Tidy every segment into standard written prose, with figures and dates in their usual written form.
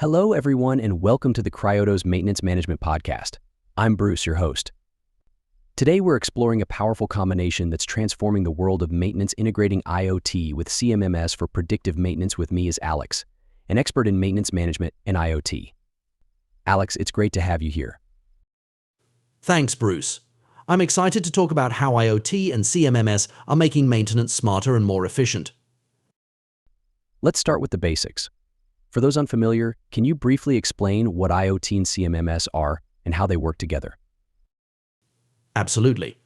Hello, everyone, and welcome to the Cryotos Maintenance Management Podcast. I'm Bruce, your host. Today, we're exploring a powerful combination that's transforming the world of maintenance, integrating IoT with CMMS for predictive maintenance. With me is Alex, an expert in maintenance management and IoT. Alex, it's great to have you here. Thanks, Bruce. I'm excited to talk about how IoT and CMMS are making maintenance smarter and more efficient. Let's start with the basics. For those unfamiliar, can you briefly explain what IoT and CMMS are and how they work together? Absolutely.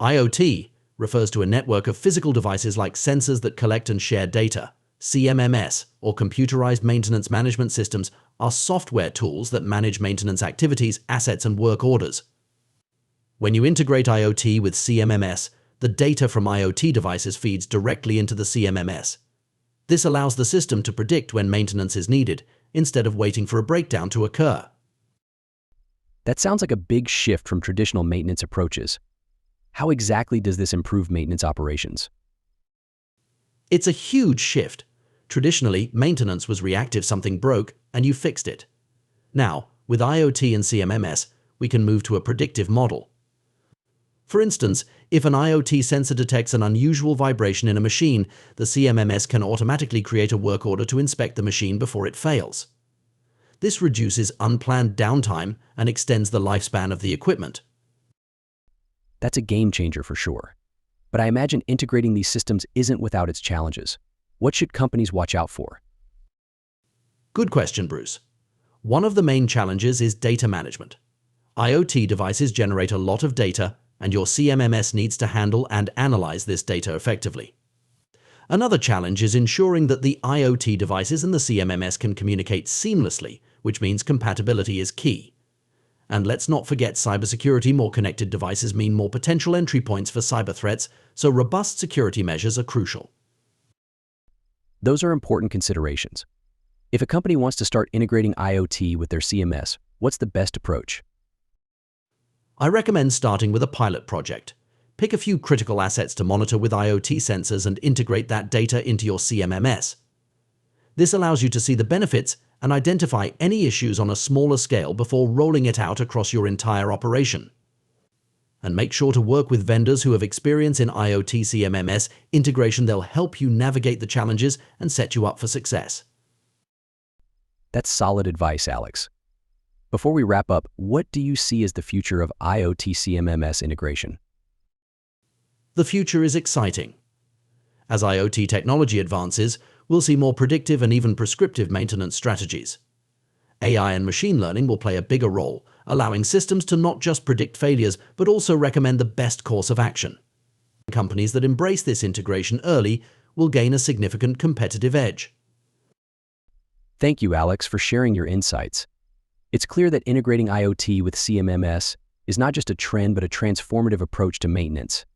IoT refers to a network of physical devices like sensors that collect and share data. CMMS, or computerized maintenance management systems, are software tools that manage maintenance activities, assets, and work orders. When you integrate IoT with CMMS, the data from IoT devices feeds directly into the CMMS. This allows the system to predict when maintenance is needed, instead of waiting for a breakdown to occur. That sounds like a big shift from traditional maintenance approaches. How exactly does this improve maintenance operations? It's a huge shift. Traditionally, maintenance was reactive. Something broke, and you fixed it. Now, with IoT and CMMS, we can move to a predictive model. For instance, if an IoT sensor detects an unusual vibration in a machine, the CMMS can automatically create a work order to inspect the machine before it fails. This reduces unplanned downtime and extends the lifespan of the equipment. That's a game changer for sure. But I imagine integrating these systems isn't without its challenges. What should companies watch out for? Good question, Bruce. One of the main challenges is data management. IoT devices generate a lot of data, and your CMMS needs to handle and analyze this data effectively. Another challenge is ensuring that the IoT devices and the CMMS can communicate seamlessly, which means compatibility is key. And let's not forget cybersecurity. More connected devices mean more potential entry points for cyber threats, so robust security measures are crucial. Those are important considerations. If a company wants to start integrating IoT with their CMS, what's the best approach? I recommend starting with a pilot project. Pick a few critical assets to monitor with IoT sensors and integrate that data into your CMMS. This allows you to see the benefits and identify any issues on a smaller scale before rolling it out across your entire operation. And make sure to work with vendors who have experience in IoT CMMS integration. They'll help you navigate the challenges and set you up for success. That's solid advice, Alex. Before we wrap up, what do you see as the future of IoT CMMS integration? The future is exciting. As IoT technology advances, we'll see more predictive and even prescriptive maintenance strategies. AI and machine learning will play a bigger role, allowing systems to not just predict failures, but also recommend the best course of action. Companies that embrace this integration early will gain a significant competitive edge. Thank you, Alex, for sharing your insights. It's clear that integrating IoT with CMMS is not just a trend, but a transformative approach to maintenance.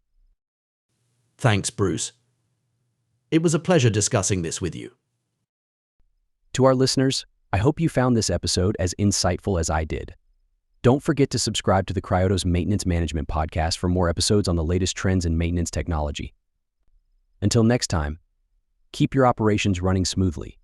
Thanks, Bruce. It was a pleasure discussing this with you. To our listeners, I hope you found this episode as insightful as I did. Don't forget to subscribe to the Cryotos Maintenance Management Podcast for more episodes on the latest trends in maintenance technology. Until next time, keep your operations running smoothly.